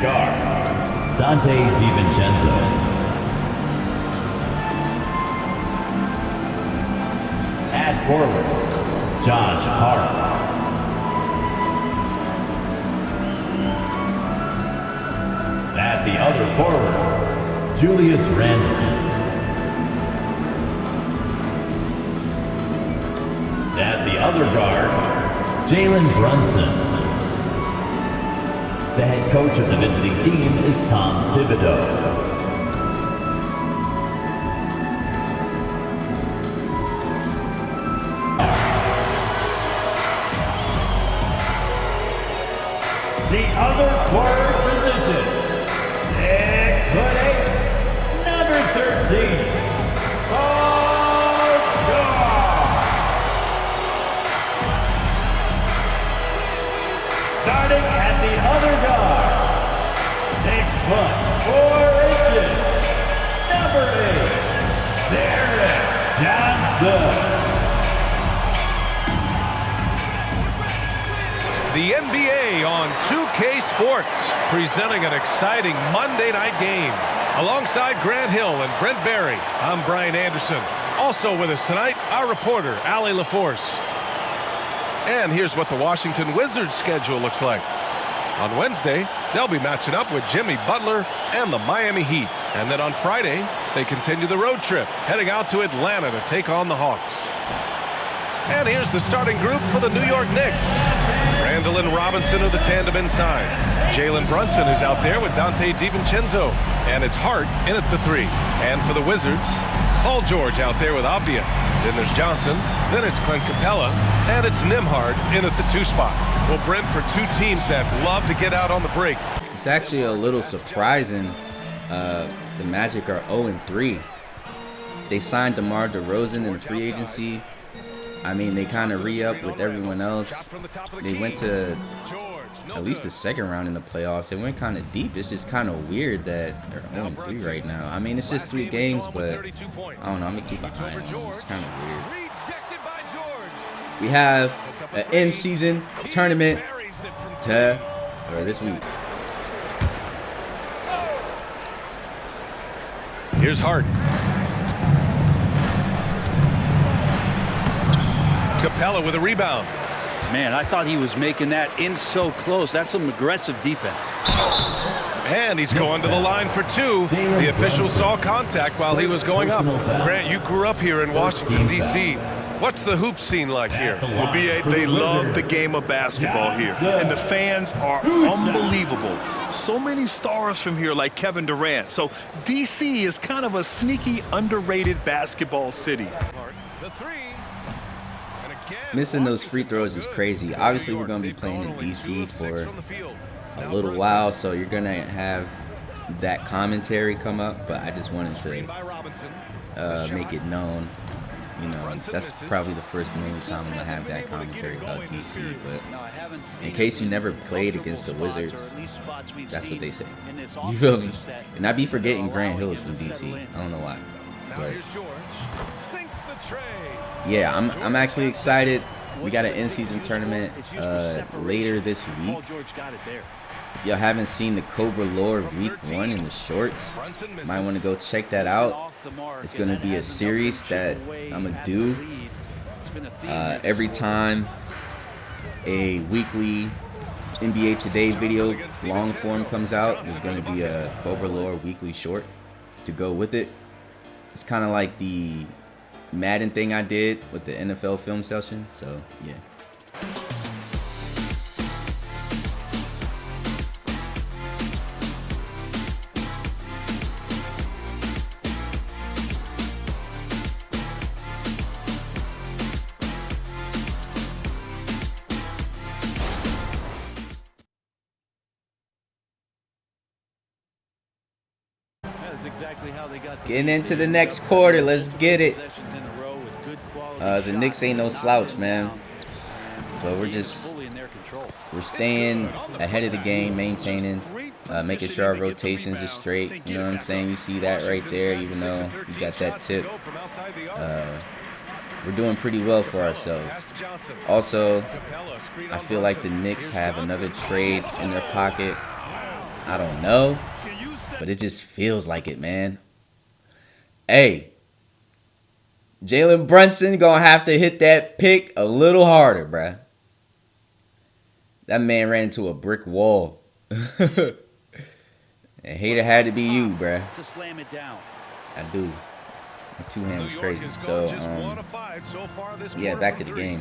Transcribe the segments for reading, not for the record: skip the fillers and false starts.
Guard, Dante DiVincenzo. At forward, Josh Hart. At the other forward, Julius Randle. At the other guard, Jalen Brunson. The head coach of the visiting team is Tom Thibodeau. The other forward position, 6'8", number 13. Starting at the other guard, 6'4", number 8, Derek Johnson. The NBA on 2K Sports, presenting an exciting Monday night game. Alongside Grant Hill and Brent Barry, I'm Brian Anderson. Also with us tonight, our reporter, Allie LaForce. And here's what the Washington Wizards schedule looks like. On Wednesday, they'll be matching up with Jimmy Butler and the Miami Heat. And then on Friday, they continue the road trip, heading out to Atlanta to take on the Hawks. And here's the starting group for the New York Knicks. Randle and Robinson are the tandem inside. Jalen Brunson is out there with Dante DiVincenzo. And it's Hart in at the 3. And for the Wizards, Paul George out there with Abdia. Then there's Johnson, then it's Clint Capella, and it's Nembhard in at the 2 spot. Well, Brent, for two teams that love to get out on the break. It's actually a little surprising. The Magic are 0-3. They signed DeMar DeRozan in free agency. I mean, they kind of re-up with everyone else. They went to at least the second round in the playoffs. They went kind of deep. It's just kind of weird that they're 0-3 right now. I mean, it's just 3 games, but I don't know. I'm going to keep an eye on it. It's kind of weird. We have an in-season tournament this week. Here's Hart. Capella with a rebound. Man, I thought he was making that in so close. That's some aggressive defense. And he's going to the line for 2. The official saw contact while he was going up. Grant, you grew up here in Washington, D.C. What's the hoop scene like here? Well, B.A., they love the game of basketball here. And the fans are unbelievable. So many stars from here like Kevin Durant. So D.C. is kind of a sneaky, underrated basketball city. The 3. Missing those free throws is crazy. Obviously, we're going to be playing in D.C. for a little while, so you're going to have that commentary come up, but I just wanted to make it known. You know, that's probably the first and only time I'm going to have that commentary about D.C., but in case you never played against the Wizards, that's what they say. You feel me? And I be forgetting Grant Hill is from D.C. I don't know why. But yeah, I'm actually excited. We got an in-season tournament later this week. If y'all haven't seen the Cobra Lore Week 1 in the shorts, might want to go check that out. It's going to be a series that I'm going to do every time a weekly NBA Today video long form comes out. There's going to be a Cobra Lore weekly short to go with it. It's kind of like the Madden thing I did with the NFL film session, so yeah. Getting into the next quarter, let's get it. The Knicks ain't no slouch, man. So we're staying ahead of the game, maintaining, making sure our rotations is straight. You know what I'm saying? You see that right there, even though we got that tip. We're doing pretty well for ourselves. Also, I feel like the Knicks have another trade in their pocket. I don't know. But it just feels like it, man. Hey, Jalen Brunson going to have to hit that pick a little harder, bruh. That man ran into a brick wall. And hater had to be you, bruh. To slam it down. I do. My two hand was crazy. So, yeah, back to the game.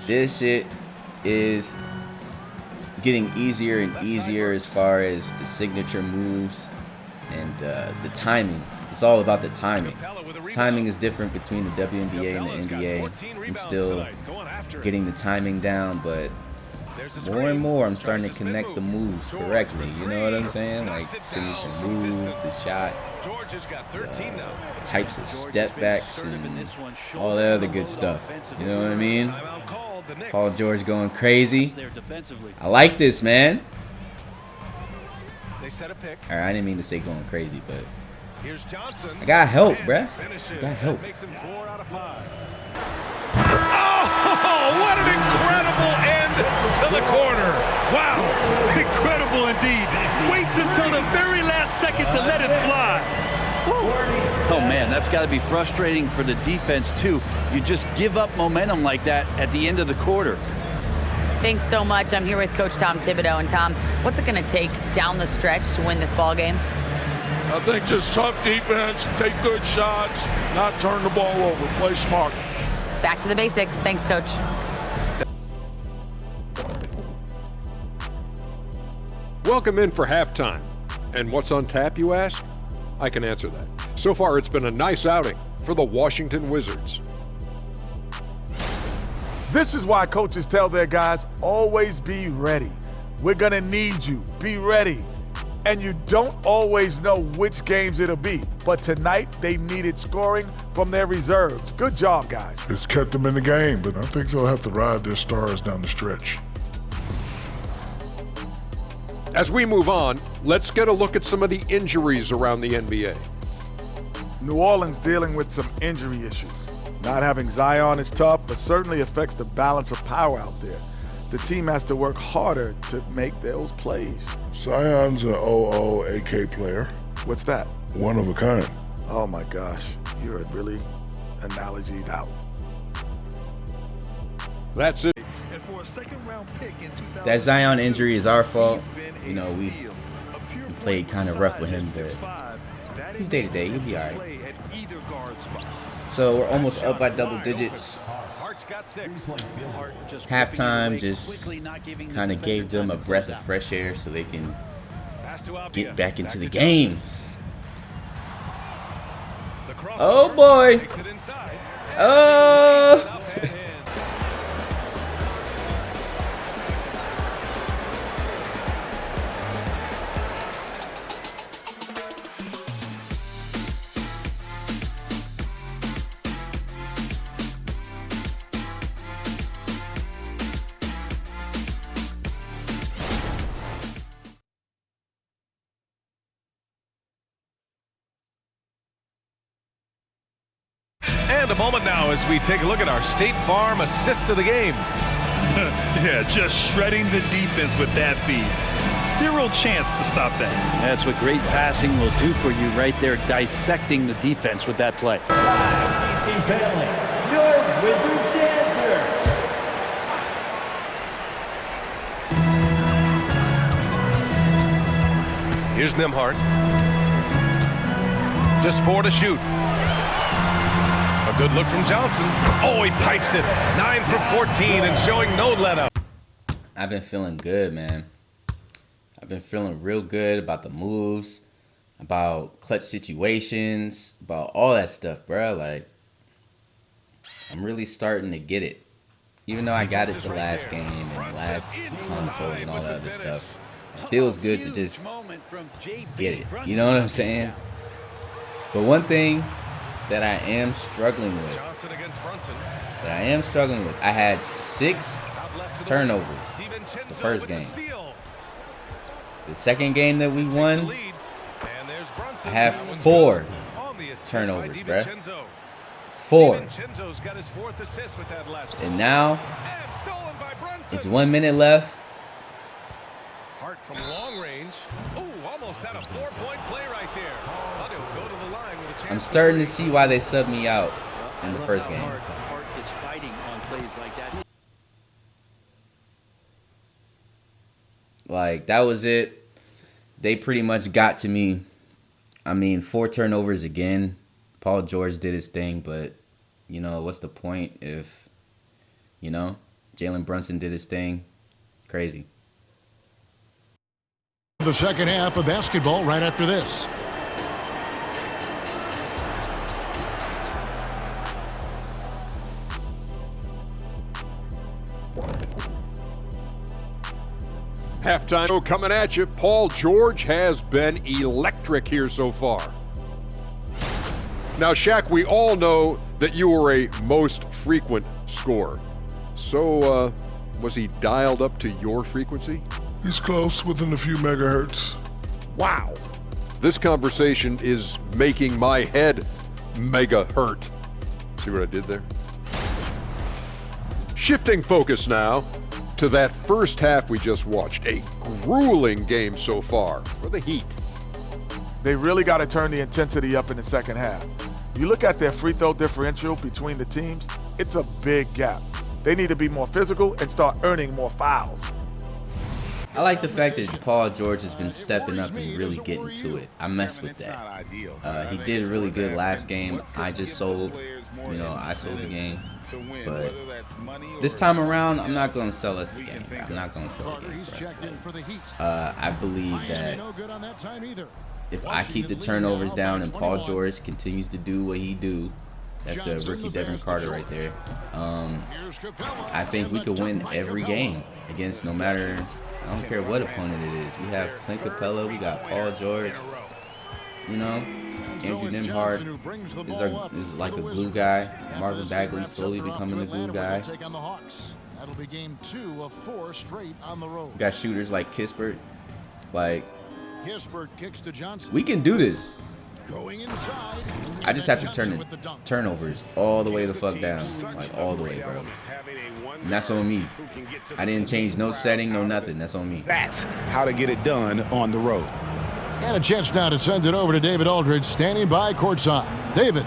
This shit is getting easier and easier as far as the signature moves and the timing. It's all about the timing. Timing is different between the WNBA and the NBA. I'm still getting the timing down, but more and more I'm starting to connect the moves correctly. You know what I'm saying? Like signature moves, the shots, types of step backs, and all the other good stuff. You know what I mean? Paul George going crazy. I like this, man. Alright, I didn't mean to say going crazy, but I got help, bruh. I got help. Oh, what an incredible end to the corner. Wow. Incredible indeed. Waits until the very last second to let it fly. Oh, man, that's got to be frustrating for the defense, too. You just give up momentum like that at the end of the quarter. Thanks so much. I'm here with Coach Tom Thibodeau. And, Tom, what's it going to take down the stretch to win this ball game? I think just tough defense, take good shots, not turn the ball over, play smart. Back to the basics. Thanks, Coach. Welcome in for halftime. And what's on tap, you ask? I can answer that. So far, it's been a nice outing for the Washington Wizards. This is why coaches tell their guys, always be ready. We're going to need you. Be ready. And you don't always know which games it'll be. But tonight, they needed scoring from their reserves. Good job, guys. It's kept them in the game, but I think they'll have to ride their stars down the stretch. As we move on, let's get a look at some of the injuries around the NBA. New Orleans dealing with some injury issues. Not having Zion is tough, but certainly affects the balance of power out there. The team has to work harder to make those plays. Zion's an OO AK player. What's that? One of a kind. Oh my gosh, you're really analogied out. That's it. That Zion injury is our fault. You know, we played kind of rough with him, but he's day to day. He'll be all right. So we're almost up by double digits. Halftime just kind of gave them a breath of fresh air so they can get back into the game. Oh boy. Oh. And a moment now as we take a look at our State Farm assist of the game. Yeah, just shredding the defense with that feed. Zero chance to stop that. That's what great passing will do for you right there, dissecting the defense with that play. Your Wizards dancer. Here's Nembhard. Just 4 to shoot. A good look from Johnson. Oh, he pipes it. 9 for 14 and showing no let-up. I've been feeling good, man. I've been feeling real good about the moves, about clutch situations, about all that stuff, bro. Like, I'm really starting to get it. Even though I got it the last game and the last console and all that other stuff, it feels good to just get it. You know what I'm saying? But one thing that I am struggling with, I had 6 turnovers the first game. The second game that we won, I have 4 turnovers, bruh. 4. And now, it's 1 minute left. From long range. Ooh, almost had a 4-point play right there. But he'll go to the line with a chance. I'm starting to see why they subbed me out in the first game. Hart is fighting on plays like that. Like, that was it. They pretty much got to me. I mean, 4 turnovers again. Paul George did his thing, but, you know, what's the point if, you know, Jalen Brunson did his thing? Crazy. The second half of basketball right after this. Halftime coming at you. Paul George has been electric here so far. Now, Shaq, we all know that you were a most frequent scorer. So, was he dialed up to your frequency? He's close, within a few megahertz. Wow. This conversation is making my head mega hurt. See what I did there? Shifting focus now to that first half we just watched. A grueling game so far for the Heat. They really got to turn the intensity up in the second half. You look at their free throw differential between the teams, it's a big gap. They need to be more physical and start earning more fouls. I like the fact that Paul George has been stepping up and really getting to it. I mess with that. He did really good last game. I just sold, I sold the game. But this time around, I'm not going to sell us the game. I'm not going to sell the game for us. I believe that if I keep the turnovers down and Paul George continues to do what he do, that's the rookie Devin Carter right there. I think we could win every game against no matter, I don't care what opponent it is. We have Clint Capella, we got Paul George, Andrew Nembhard is like a glue guy. Marvin Bagley slowly becoming a glue guy. We got shooters like Kispert. Like, we can do this. I just have to turn the turnovers all the way the fuck down. Like, all the way, bro. And that's on me. I didn't change no setting, no nothing. That's on me. That's how to get it done on the road. And a chance now to send it over to David Aldridge, standing by courtside. David.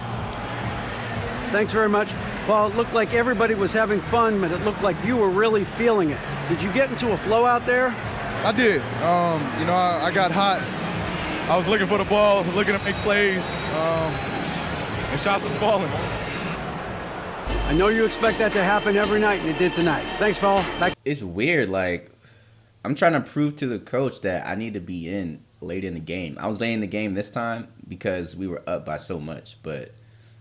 Thanks very much. Well, it looked like everybody was having fun, but it looked like you were really feeling it. Did you get into a flow out there? I did. I got hot. I was looking for the ball, looking to make plays, and shots was falling. I know you expect that to happen every night, and it did tonight. Thanks, Paul. Back. It's weird. Like, I'm trying to prove to the coach that I need to be in late in the game. I was late in the game this time because we were up by so much. But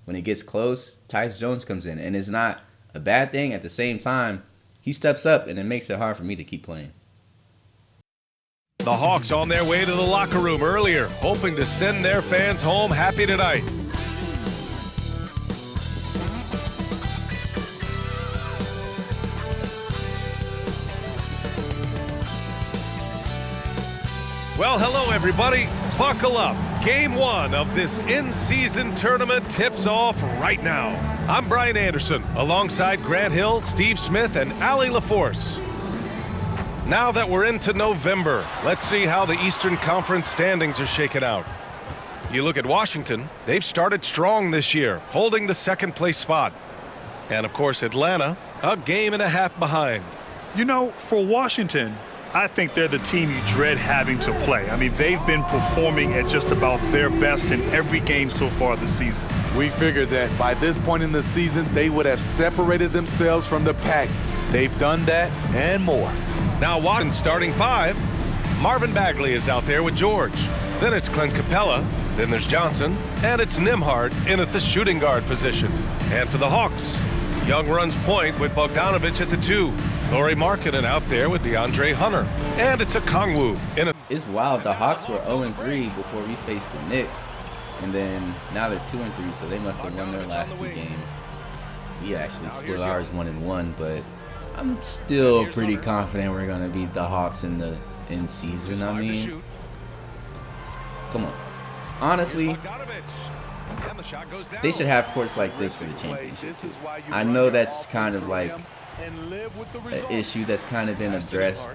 when it gets close, Tyus Jones comes in, and it's not a bad thing. At the same time, he steps up, and it makes it hard for me to keep playing. The Hawks on their way to the locker room earlier, hoping to send their fans home happy tonight. Well, hello, everybody. Buckle up. Game 1 of this in-season tournament tips off right now. I'm Brian Anderson, alongside Grant Hill, Steve Smith, and Allie LaForce. Now that we're into November, let's see how the Eastern Conference standings are shaken out. You look at Washington, they've started strong this year, holding the second-place spot. And, of course, Atlanta, a game and a half behind. For Washington, I think they're the team you dread having to play. I mean, they've been performing at just about their best in every game so far this season. We figured that by this point in the season, they would have separated themselves from the pack. They've done that and more. Now Watson's starting 5. Marvin Bagley is out there with George. Then it's Clint Capella. Then there's Johnson. And it's Nembhard in at the shooting guard position. And for the Hawks, Young runs point with Bogdanovich at the 2. Lauri Markkanen out there with DeAndre Hunter. And it's a Kongwu in a... It's wild. The Hawks were 0-3 before we faced the Knicks. And then now they're 2-3, so they must have won their last 2 games. We actually split ours 1-1, but I'm still pretty confident we're going to beat the Hawks in the season. I mean, come on. Honestly, they should have courts like this for the championship. I know that's kind of like an issue that's kind of been addressed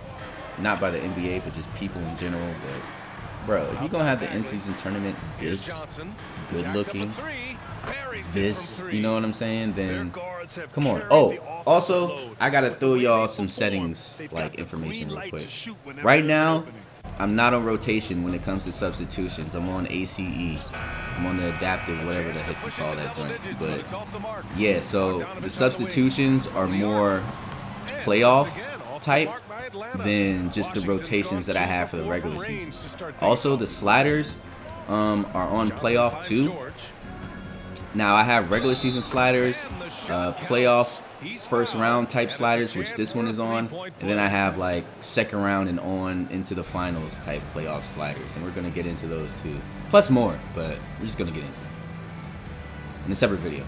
not by the NBA, but just people in general. But bro, if you're gonna have the in-season tournament this good looking, this, you know what I'm saying, then come on. Oh, also, I gotta throw y'all some settings, like, information real quick. Right now, I'm not on rotation when it comes to substitutions. I'm on ACE. I'm on the adaptive, whatever the heck you call that joint. But yeah, so the substitutions are more playoff type than just the rotations that I have for the regular season. Also, the sliders are on playoff too. Now I have regular season sliders, playoff first round type sliders, which this one is on, and then I have like second round and on into the finals type playoff sliders, and we're gonna get into those too, plus more, but we're just gonna get into it in a separate video.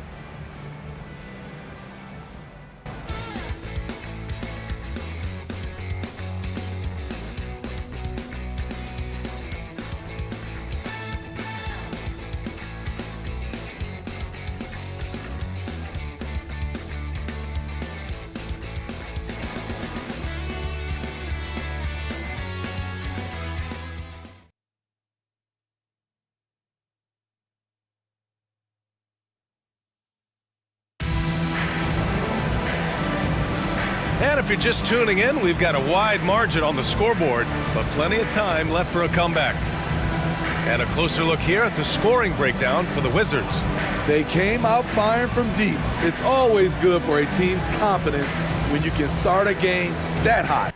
And if you're just tuning in, we've got a wide margin on the scoreboard, but plenty of time left for a comeback. And a closer look here at the scoring breakdown for the Wizards. They came out firing from deep. It's always good for a team's confidence when you can start a game that hot.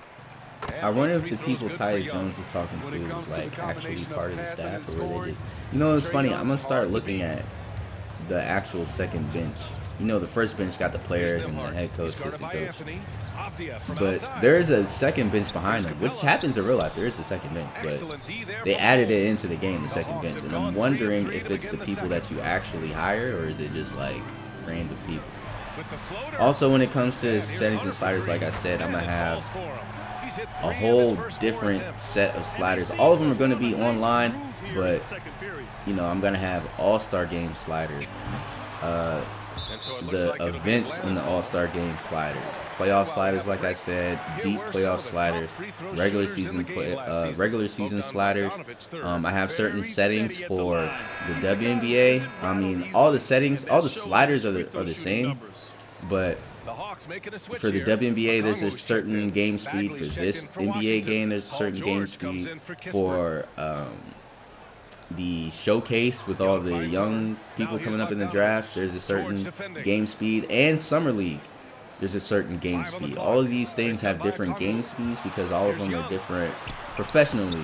I wonder if the people Tyus Jones was talking to was like actually part of the staff, or were they just, you know, it's funny, I'm gonna start looking at the actual second bench. You know, the first bench got the players and the head coach, assistant coach. But there is a second bench behind them, which happens in real life. There is a second bench, but they added it into the game, the second bench. And I'm wondering if it's the people that you actually hired, or is it just like random people. Also, when it comes to settings and sliders, like I said, I'm going to have a whole different set of sliders. All of them are going to be online, but, you know, I'm going to have all-star game sliders. The events in the All-Star Game sliders, playoff sliders, like I said, deep playoff sliders, regular season sliders. I have certain settings for the WNBA. I mean, all the settings, all the sliders are the same, but for the WNBA, there's a certain game speed. For this NBA game, there's a certain game speed. For the showcase with all the young people coming up in the draft, there's a certain game speed. And Summer League, there's a certain game speed. All of these things have different game speeds because all of them are different professionally,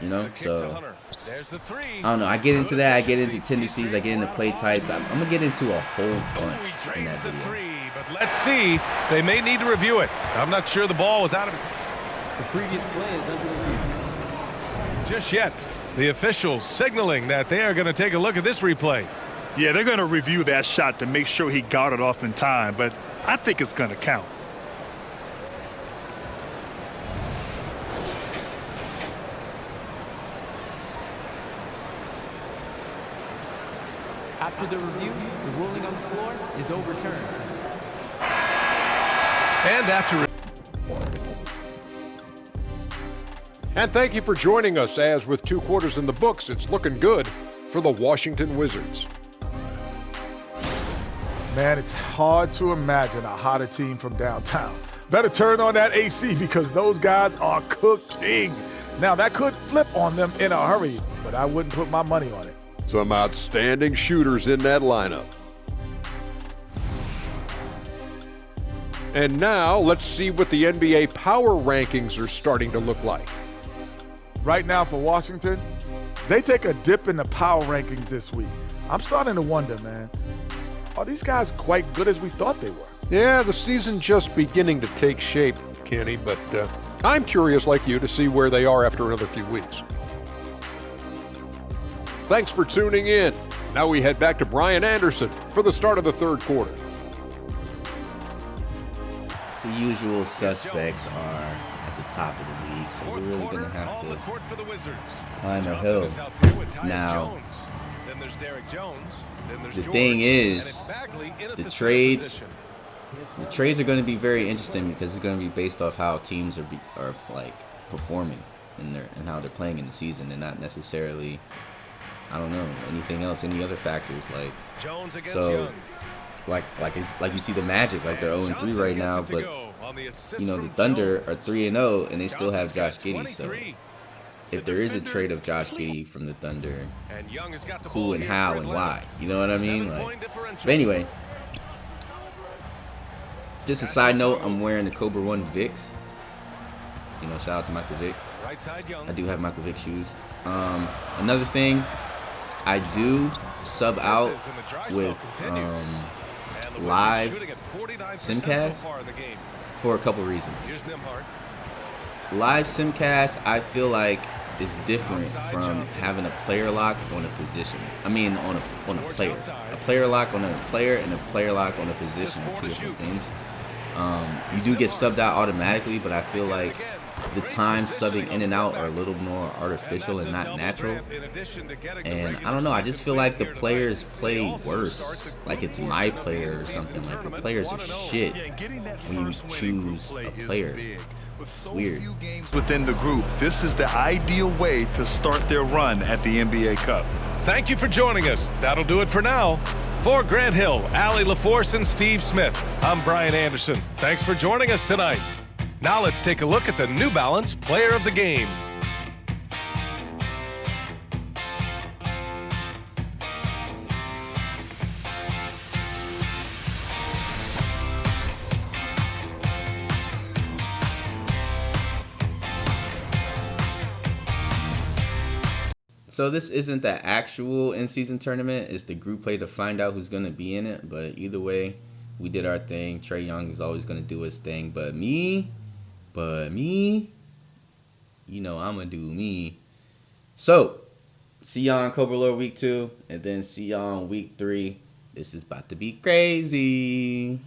you know. So I don't know, I get into that, I get into tendencies, I get into play types. I'm gonna get into a whole bunch in that video. But let's see, they may need to review it. I'm not sure the ball was out of his. The previous play is under review. Just yet. The officials signaling that they are going to take a look at this replay. Yeah, they're going to review that shot to make sure he got it off in time, but I think it's going to count. After the review, the ruling on the floor is overturned. And after. And thank you for joining us, as with 2 quarters in the books, it's looking good for the Washington Wizards. Man, it's hard to imagine a hotter team from downtown. Better turn on that AC because those guys are cooking. Now, that could flip on them in a hurry, but I wouldn't put my money on it. Some outstanding shooters in that lineup. And now, let's see what the NBA power rankings are starting to look like. Right now for Washington, they take a dip in the power rankings this week. I'm starting to wonder, man, are these guys quite good as we thought they were? Yeah, the season's just beginning to take shape, Kenny, but I'm curious like you to see where they are after another few weeks. Thanks for tuning in. Now we head back to Brian Anderson for the start of the 3rd quarter. The usual suspects are at the top of the league, so we're really going to have to climb a hill. Now, the thing is, the trades are going to be very interesting because it's going to be based off how teams are like performing and how they're playing in the season, and not necessarily, I don't know, anything else, any other factors. Like, so, like you see the Magic, like they're 0-3 right now, but the Thunder are 3-0 and they still have Josh Giddey. So if there is a trade of Josh Giddey from the Thunder, who and how and why, you know what I mean? Like, but anyway, just a side note, I'm wearing the Cobra 1 Vicks. Shout out to Michael Vick. I do have Michael Vick shoes. Another thing, I do sub out with live Simcast for a couple reasons. Live Simcast, I feel like, is different from having a player lock on a position. I mean, on a player. A player lock on a player and a player lock on a position are two different things. You do get subbed out automatically, but I feel like the times subbing in and out are a little more artificial and not natural. And I don't know, I just feel like the players play worse. Like it's my player or something. Like the players are shit when you choose a player. It's weird. Within the group, this is the ideal way to start their run at the NBA Cup. Thank you for joining us. That'll do it for now. For Grant Hill, Allie LaForce, and Steve Smith, I'm Brian Anderson. Thanks for joining us tonight. Now let's take a look at the New Balance Player of the Game. So this isn't the actual in-season tournament. It's the group play to find out who's going to be in it. But either way, we did our thing. Trae Young is always going to do his thing. But me, I'm going to do me. So, see y'all on Cobra Lore Week 2. And then see y'all on Week 3. This is about to be crazy.